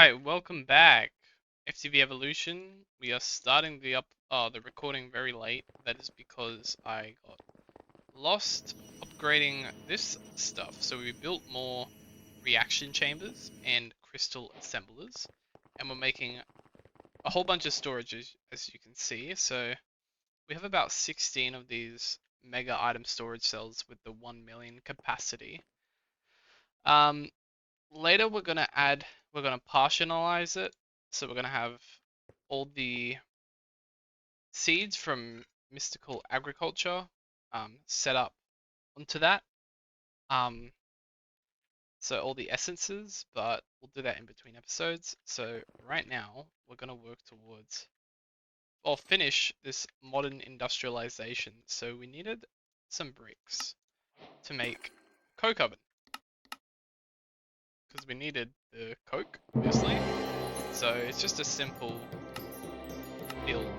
Alright, welcome back. FTB Evolution. We are starting the recording very late. That is because I got lost upgrading this stuff. So we built more reaction chambers and crystal assemblers, and we're making a whole bunch of storages, as you can see. So we have about 16 of these mega item storage cells with the 1 million capacity. Um, Later we're gonna partitionalize it. So we're gonna have all the seeds from mystical agriculture set up onto that. Um, so all the essences, but we'll do that in between episodes. So right now we're gonna work towards or finish this modern industrialization. So we needed some bricks to make coke oven because we needed the coke, obviously. So it's just a simple build.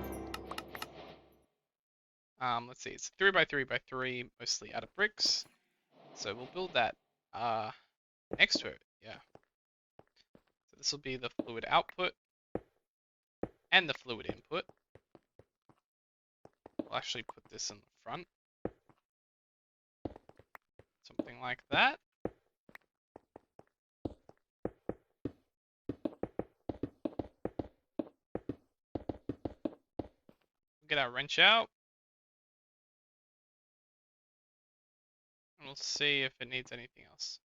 Let's see, it's 3x3x3, mostly out of bricks. So we'll build that next to it, yeah. So this will be the fluid output and the fluid input. We'll actually put this in the front. Something like that. Get our wrench out. And we'll see if it needs anything else.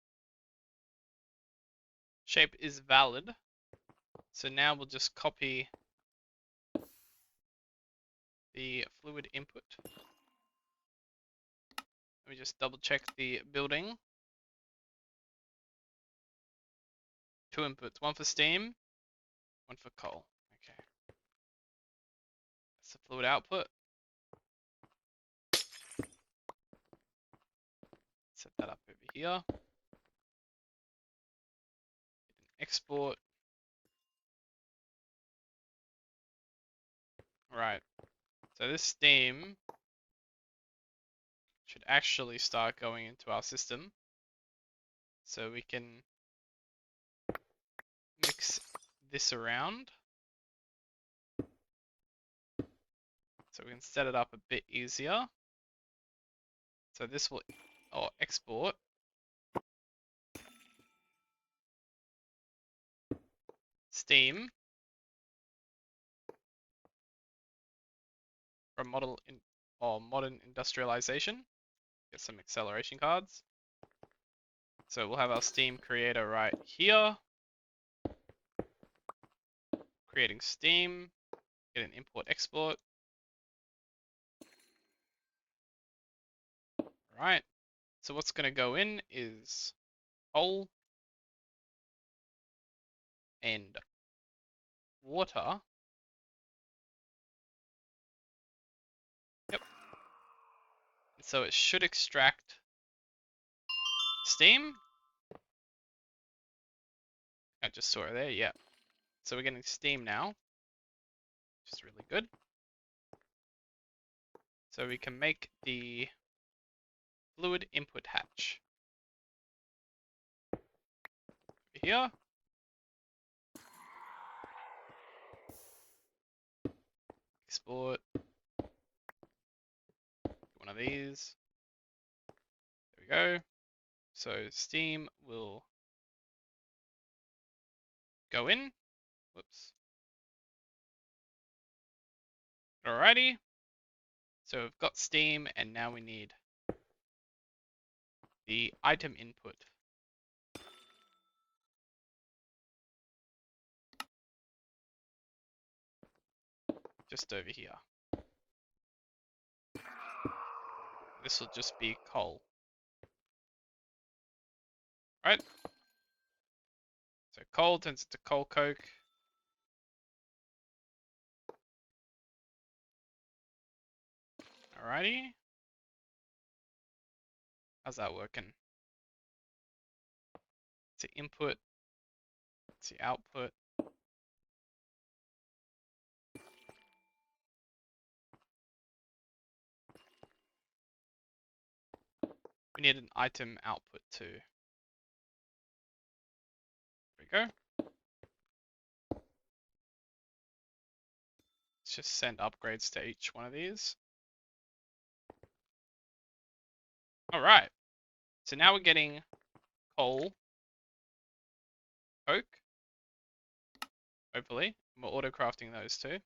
Shape is valid. So now we'll just copy the fluid input. Let me just double check the building. 2 inputs, 1 for steam, 1 for coal. Okay. That's the fluid output. Set that up over here. Export. Right. So this steam should actually start going into our system. So we can mix this around. So we can set it up a bit easier. So this will export. Steam from modern industrialization. Get some acceleration cards. So we'll have our steam creator right here. Creating steam. Get an import export. Right. So what's going to go in is coal and water. Yep. So it should extract steam. I just saw it there, yeah. So we're getting steam now, which is really good. So we can make the fluid input hatch. Over here. Export. One of these. There we go. So steam will go in. Whoops. Alrighty. So we've got steam, and now we need the item input. Just over here. This will just be coal. Right? So coal turns into coal coke. Alrighty. How's that working? It's the input. It's the output. We need an item output too. There we go. just send upgrades to each one of these. All right. So now we're getting coal, oak, hopefully. We're auto crafting those too.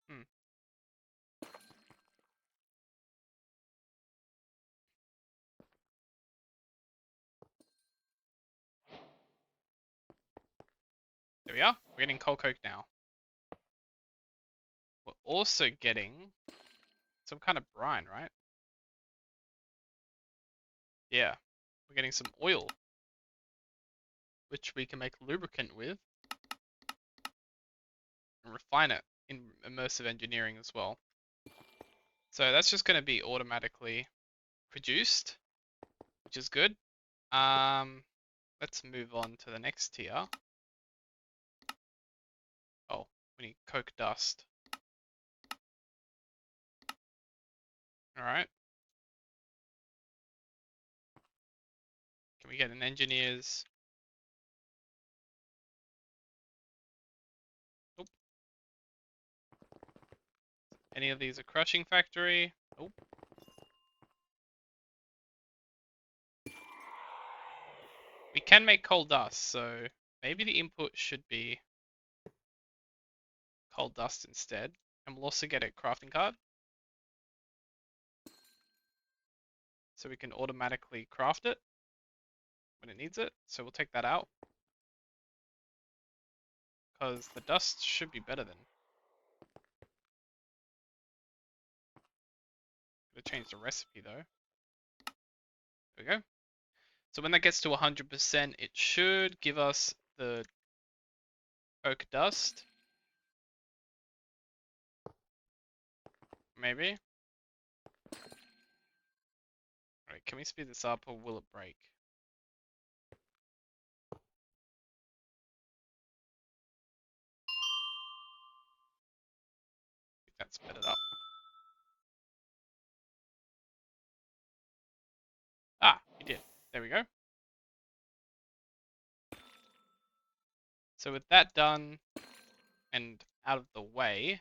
Hmm. There we are. We're getting coal coke now. We're also getting some kind of brine, right? Yeah. We're getting some oil, which we can make lubricant with and refine it in immersive engineering as well. So that's just going to be automatically produced, which is good. Let's move on to the next tier. Oh, we need coke dust. All right. Can we get an engineer's? Nope. Any of these a crushing factory? Nope. We can make coal dust, so maybe the input should be coal dust instead. And we'll also get a crafting card. So we can automatically craft it when it needs it. So we'll take that out. Because the dust should be better than. Gotta change the recipe though. There we go. So when that gets to 100%, it should give us the oak dust. Maybe. Alright, can we speed this up or will it break? I think that's sped it up. Ah, we did. There we go. So with that done and out of the way,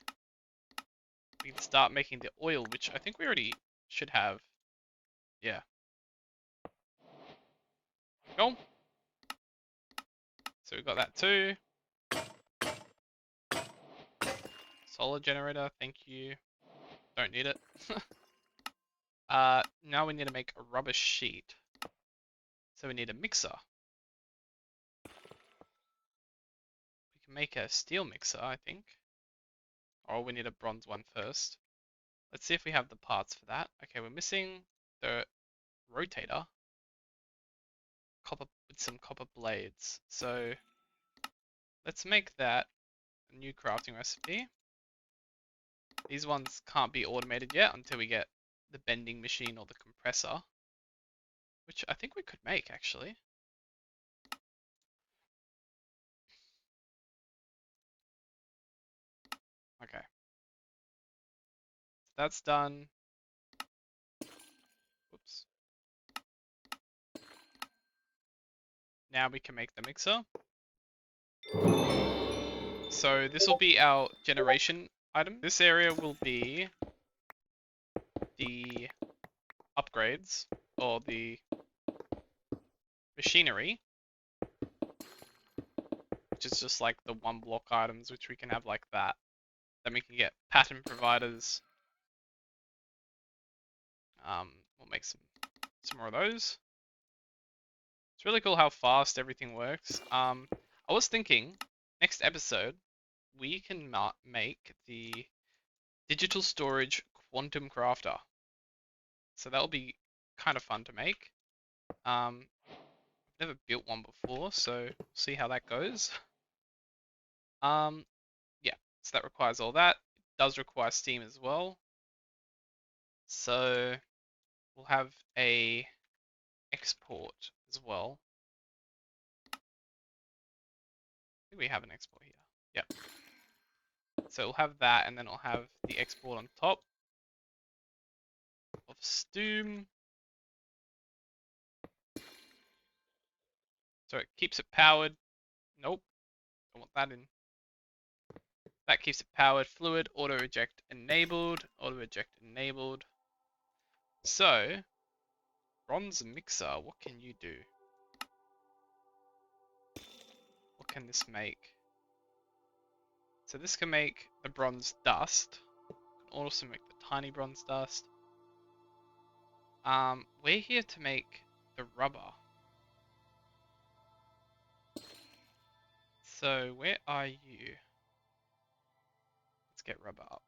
we can start making the oil, which I think we already should have. Yeah. Cool. So we've got that too. Solar generator, thank you. Don't need it. Now we need to make a rubber sheet. So we need a mixer. We can make a steel mixer, I think. Or we need a bronze one first. Let's see if we have the parts for that. Okay, we're missing the rotator. Copper with some copper blades. So let's make that a new crafting recipe. These ones can't be automated yet until we get the bending machine or the compressor, which I think we could make actually. Okay. That's done. Whoops. Now we can make the mixer. So this will be our generation item. This area will be the upgrades or the machinery, which is just like the one block items, which we can have like that. Then we can get pattern providers. We'll make some more of those. It's really cool how fast everything works. I was thinking next episode we can make the digital storage quantum crafter. So that'll be kind of fun to make. I've never built one before, so we'll see how that goes. Yeah, so that requires all that. It does require Steam as well. So we'll have a export as well. I think we have an export here. Yep. So we'll have that, and then I'll have the export on top of Steam. So it keeps it powered. Nope, don't want that in. That keeps it powered. Fluid, auto eject enabled. Auto eject enabled. So, bronze mixer, what can you do? What can this make? So this can make the bronze dust. Can also make the tiny bronze dust. We're here to make the rubber. So where are you? Let's get rubber up.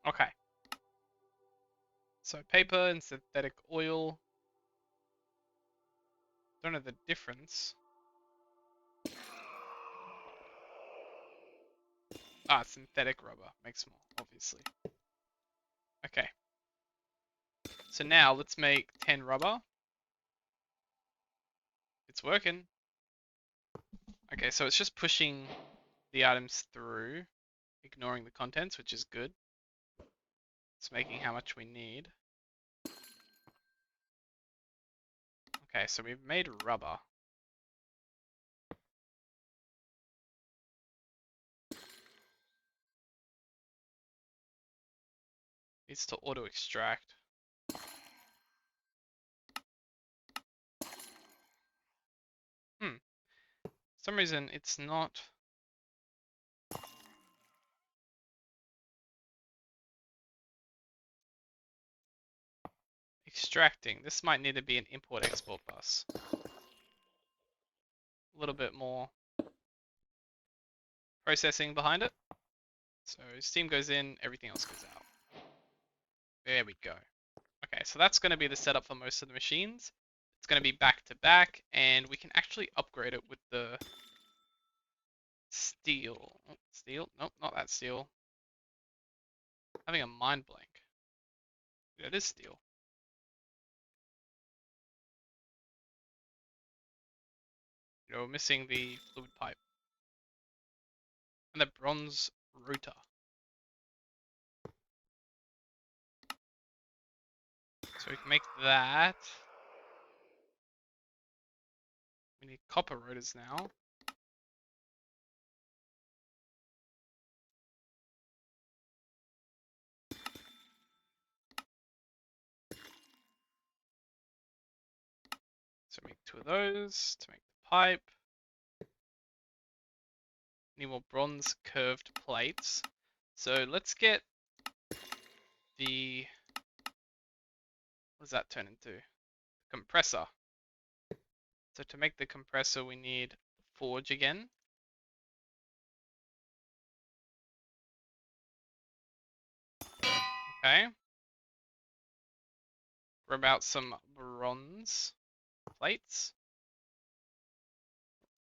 Okay. So paper and synthetic oil. Don't know the difference. Ah, synthetic rubber makes more, obviously. Okay. So now let's make 10 rubber. It's working. Okay, so it's just pushing the items through, ignoring the contents, which is good. It's making how much we need. Okay, so we've made rubber. Needs to auto extract. For some reason it's not extracting. This might need to be an import export bus. A little bit more processing behind it. So steam goes in, everything else goes out. There we go. Okay, so that's going to be the setup for most of the machines. It's going to be back to back, and we can actually upgrade it with the steel. Oh, steel? Nope, not that steel. Having a mind blank. Yeah, it is steel. You know, we're missing the fluid pipe. And the bronze rotor. So we can make that. We need copper rotors now. So make 2 of those to make the pipe. Need more bronze curved plates. So let's get the, what does that turn into? Compressor. So to make the compressor we need forge again. Okay. Grab out some bronze plates.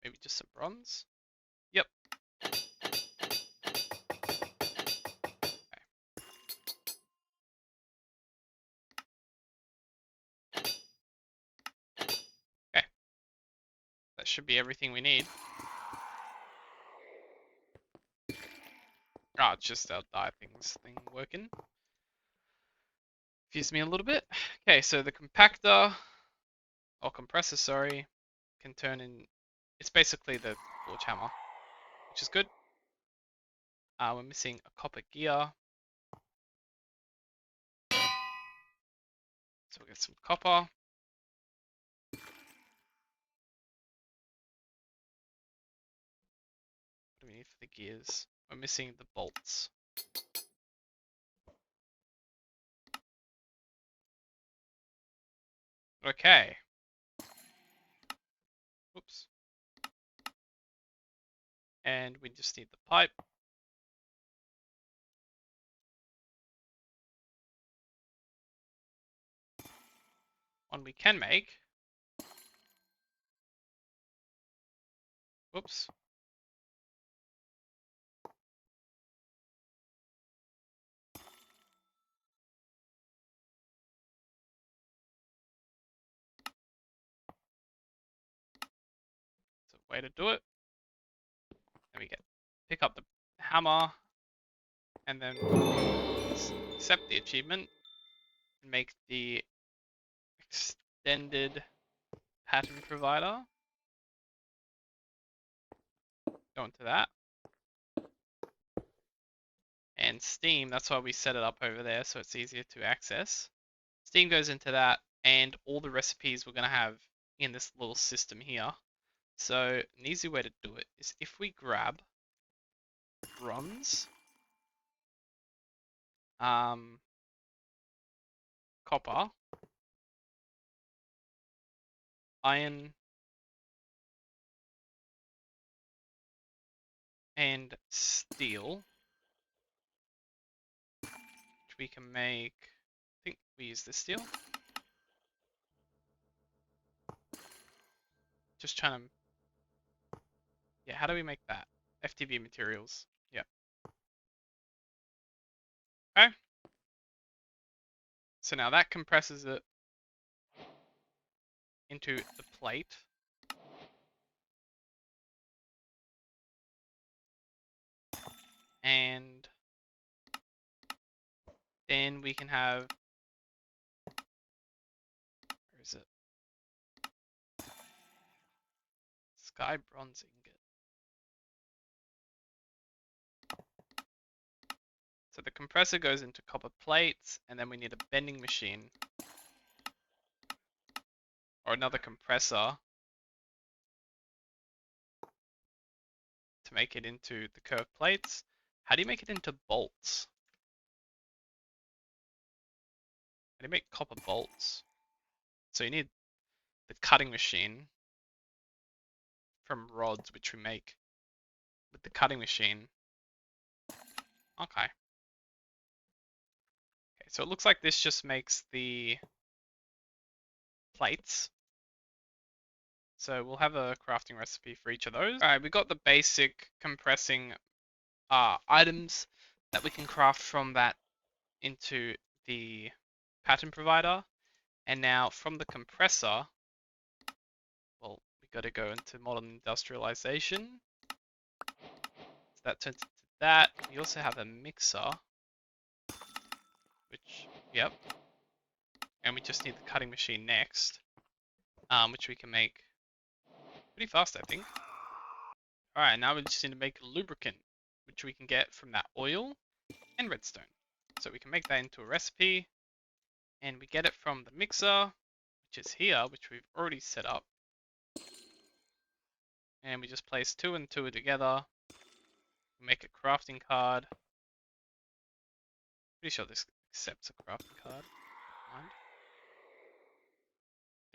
Maybe just some bronze. Yep. Okay. That should be everything we need. Oh, it's just our die thing working. Confused me a little bit. Okay, so the compactor, or compressor, sorry, can turn in, it's basically the forge hammer, which is good. We're missing a copper gear. So we'll get some copper. What do we need for the gears? We're missing the bolts. Okay. Oops. And we just need the pipe. One we can make. Whoops. It's a way to do it. Then we get pick up the hammer and then accept the achievement and make the extended pattern provider. Go into that. And Steam, that's why we set it up over there so it's easier to access. Steam goes into that, and all the recipes we're going to have in this little system here. So an easy way to do it is if we grab bronze, copper, iron, and steel, which we can make, I think we use this steel. Just trying to, yeah, how do we make that? FTB materials, yeah. Okay. So now that compresses it into the plate. And then we can have, where is it? Sky bronze ingot. So the compressor goes into copper plates, and then we need a bending machine or another compressor to make it into the curved plates. How do you make it into bolts? How do you make copper bolts? So you need the cutting machine from rods, which we make with the cutting machine. Okay. Okay, so it looks like this just makes the plates. So we'll have a crafting recipe for each of those. All right, we got the basic compressing items that we can craft from that into the pattern provider. And now from the compressor, well, we got to go into modern industrialization. So that turns into that. We also have a mixer, which, yep. And we just need the cutting machine next, which we can make pretty fast, I think. All right, now we just need to make lubricant, which we can get from that oil and redstone. So we can make that into a recipe, and we get it from the mixer, which is here, which we've already set up. And we just place 2 and 2 together, make a crafting card. Pretty sure this accepts a crafting card. Mind.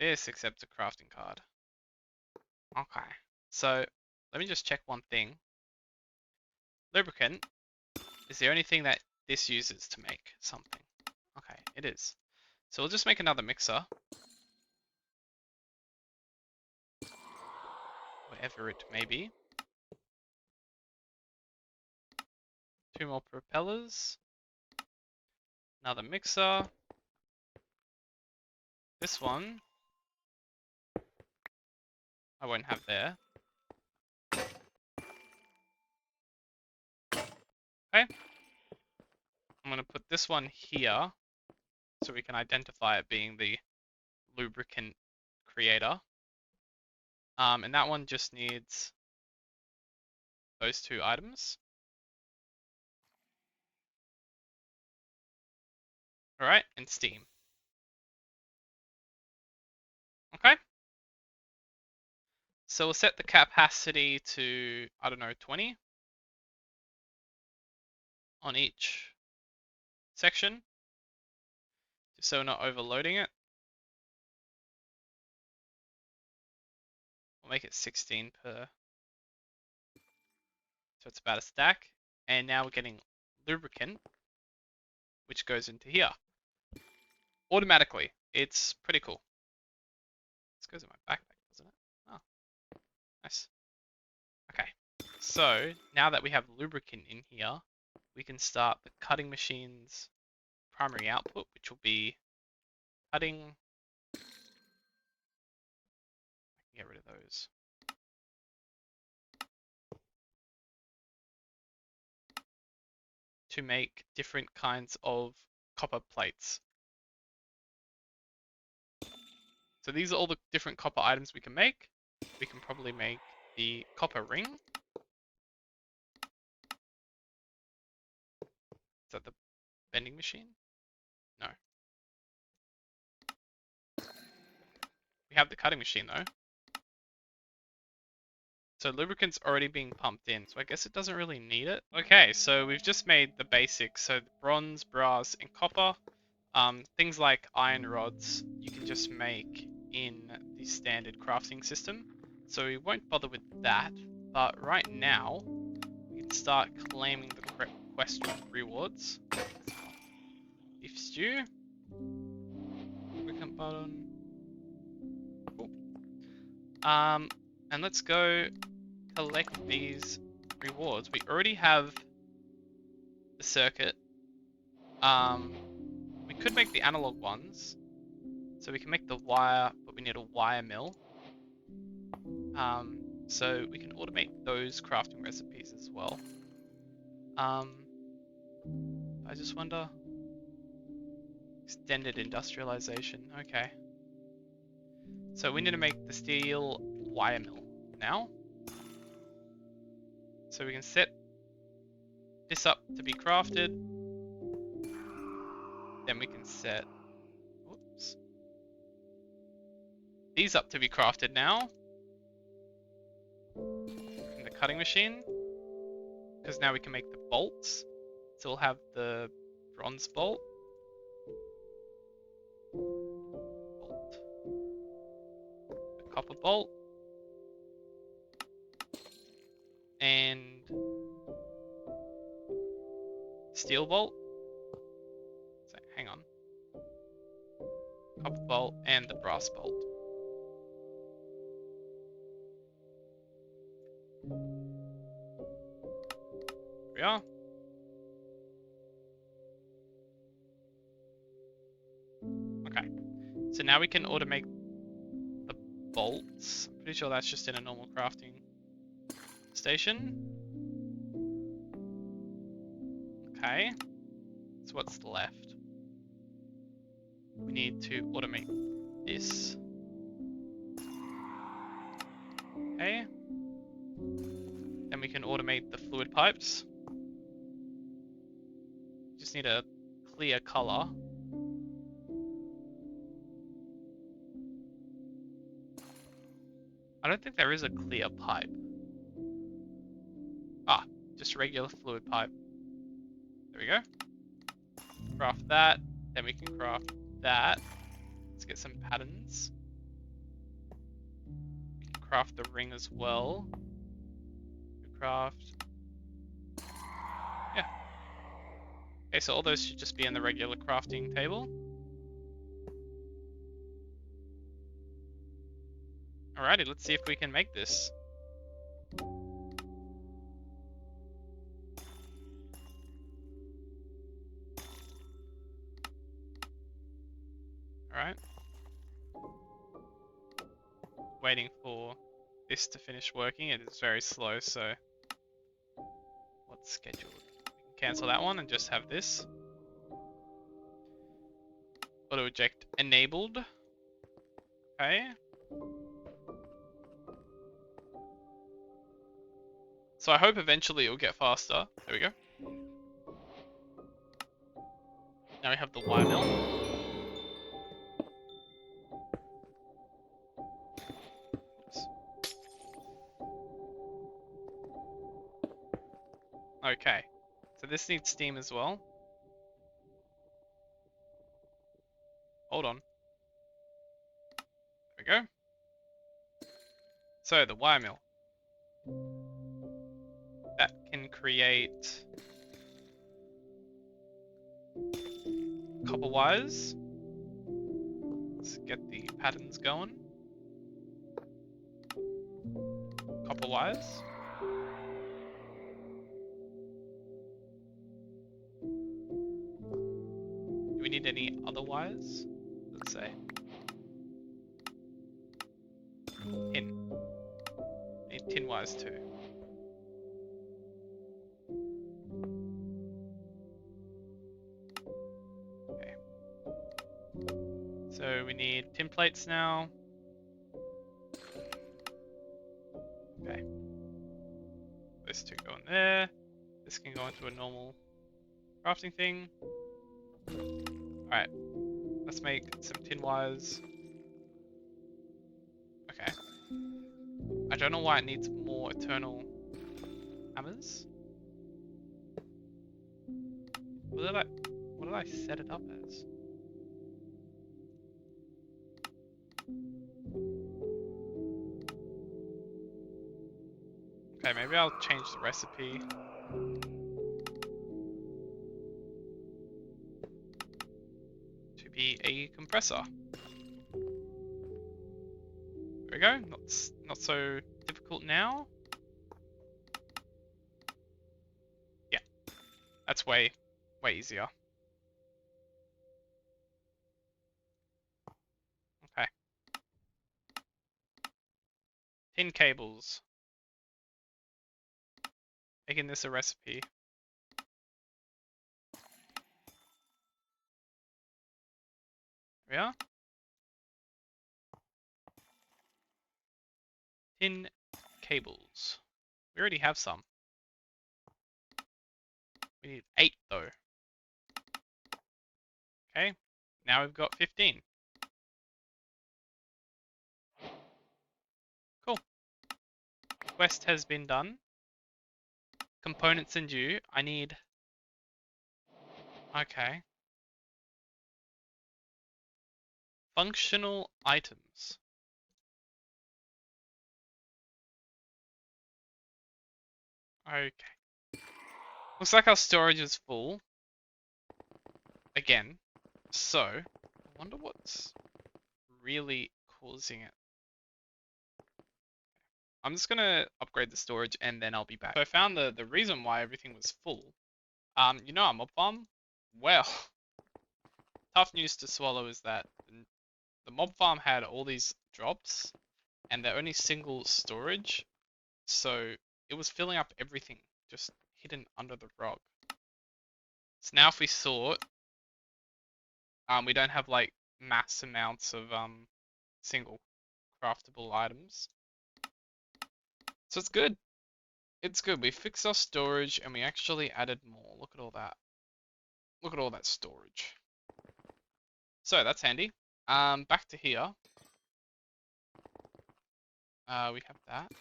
This accepts a crafting card. Okay, so let me just check one thing. Lubricant is the only thing that this uses to make something. Okay, it is. So we'll just make another mixer. Whatever it may be. 2 more propellers. Another mixer. This one I won't have there. Okay. I'm going to put this one here so we can identify it being the lubricant creator. And that one just needs those 2 items. Alright, and steam. Okay. So we'll set the capacity to, I don't know, 20 on each section, just so we're not overloading it. We'll make it 16 per, so it's about a stack. And now we're getting lubricant, which goes into here automatically. It's pretty cool. This goes in my backpack, doesn't it? Oh, nice. Okay, so now that we have lubricant in here, we can start the cutting machine's primary output, which will be cutting. I can get rid of those. To make different kinds of copper plates. So these are all the different copper items we can make. We can probably make the copper ring. Is that the vending machine? No. We have the cutting machine though. So lubricant's already being pumped in, so I guess it doesn't really need it. Okay, so we've just made the basics. So bronze, brass, and copper. Things like iron rods, you can just make in the standard crafting system. So we won't bother with that, but right now, we can start claiming the quest rewards. Beef stew. Lubricant button. Cool. And let's go collect these rewards. We already have the circuit. We could make the analog ones. So we can make the wire, but we need a wire mill. So we can automate those crafting recipes as well. I just wonder. Extended industrialization. Okay. So we need to make the steel wire mill now. So we can set this up to be crafted. Then we can set, whoops, these up to be crafted now. In the cutting machine. Because now we can make the bolts. So we'll have the bronze bolt. The copper bolt. And steel bolt. So hang on. Copper bolt and the brass bolt. Here we are. Okay. So now we can automate the bolts. I'm pretty sure that's just in a normal crafting station. Okay. So what's left? We need to automate this. Okay. Then we can automate the fluid pipes. Just need a clear color. I don't think there is a clear pipe. Ah, just a regular fluid pipe. There we go. Craft that. Then we can craft that. Let's get some patterns. We can craft the ring as well. Craft. Yeah. Okay, so all those should just be in the regular crafting table. Alrighty, let's see if we can make this. Alright. Waiting for this to finish working. It is very slow, so what's scheduled? We can cancel that one and just have this. Auto eject enabled. Okay. So I hope eventually it'll get faster. There we go. Now we have the wire mill. Oops. Okay. So this needs steam as well. Hold on. There we go. So the wire mill. That can create copper wires. Let's get the patterns going. Copper wires. Do we need any other wires? Let's say. Tin. Need tin wires too. Okay. So So we need tin plates now. Okay. Those two go in there. This can go into a normal crafting thing. Alright, let's make some tin wires. Okay. I don't know why it needs more eternal hammers. What did I set it up as? Okay, maybe I'll change the recipe. To be a compressor. There we go. Not so difficult now. Yeah, that's way easier. Okay. Tin cables. Making this a recipe. There we are. Tin cables. We already have some. We need 8 though. Okay. Now we've got 15. Cool. Quest has been done. Components in due. I need... Okay. Functional items. Okay. Looks like our storage is full. Again. So, I wonder what's really causing it. I'm just gonna upgrade the storage and then I'll be back. So I found the reason why everything was full. You know our mob farm? Well, tough news to swallow is that the mob farm had all these drops and they're only single storage, so it was filling up everything just hidden under the rock. So now if we sort, we don't have like mass amounts of single craftable items. So it's good. It's good. We fixed our storage and we actually added more. Look at all that. Look at all that storage. So that's handy. Back to here. We have that.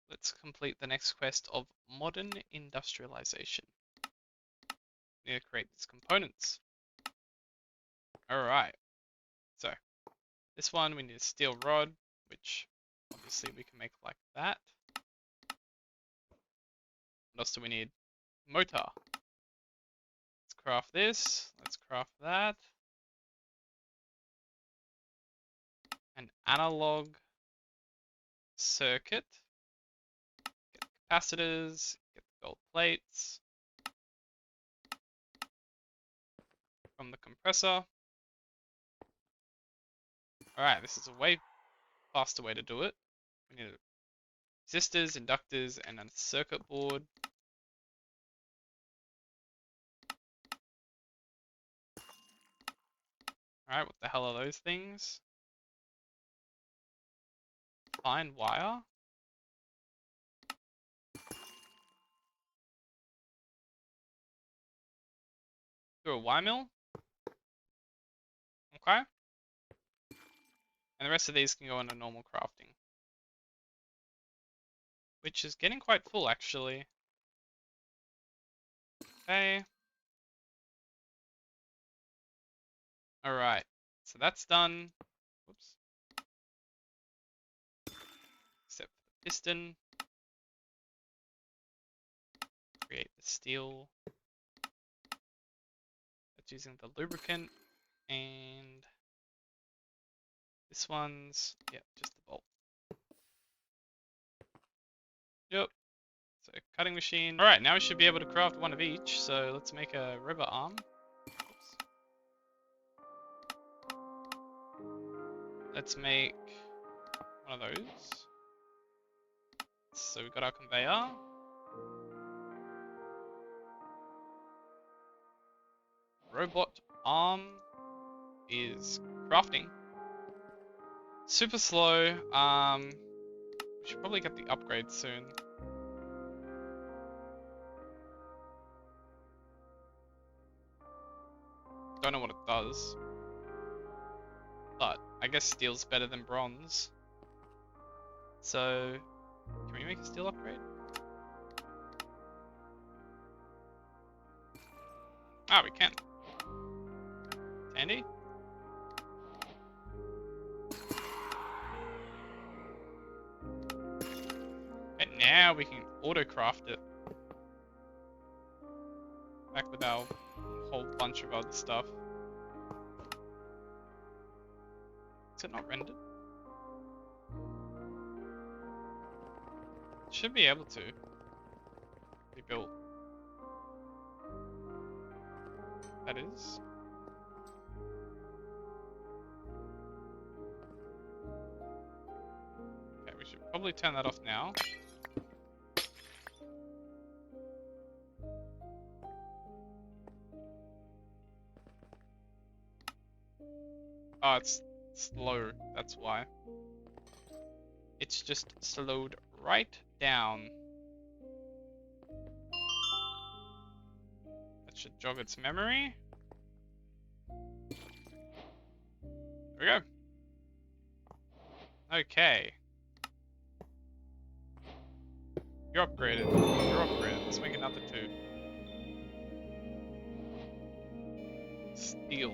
Let's complete the next quest of modern industrialization. Need to create these components. Alright. So, this one we need a steel rod, which obviously we can make like that. What else do we need? Motor. Let's craft this. Let's craft that. An analog circuit. Get capacitors. Get the gold plates. From the compressor. Alright, this is a way faster way to do it. We need resistors, inductors, and a circuit board. Alright, what the hell are those things? Fine wire. Through a wire mill. Okay. And the rest of these can go into normal crafting. Which is getting quite full actually. Okay. Alright. So that's done. Whoops. Except for the piston. Create the steel. That's using the lubricant. And this one's, yeah, just the bolt. Yep. So cutting machine. Alright, now we should be able to craft one of each. So let's make a rubber arm. Oops. Let's make one of those. So we've got our conveyor. Robot arm. is crafting. Super slow. We should probably get the upgrade soon. Don't know what it does. But I guess steel's better than bronze. So, can we make a steel upgrade? Ah, we can. Handy. And now we can auto-craft it. Back with our whole bunch of other stuff. Is it not rendered? It should be able to be built. That is. Okay, we should probably turn that off now. Oh, it's slow, that's why. It's just slowed right down. That should jog its memory. There we go. Okay. You're upgraded. You're upgraded. Let's make another 2. Steel.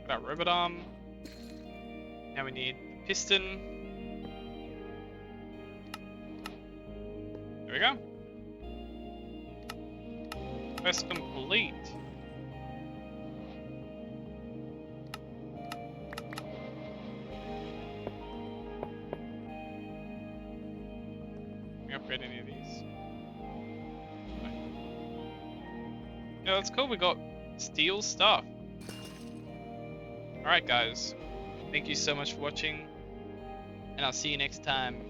Got our robot arm. Now we need the piston. There we go. Quest complete. Can we upgrade any of these? No. Yeah, that's cool. We got steel stuff. Alright guys, thank you so much for watching, and I'll see you next time.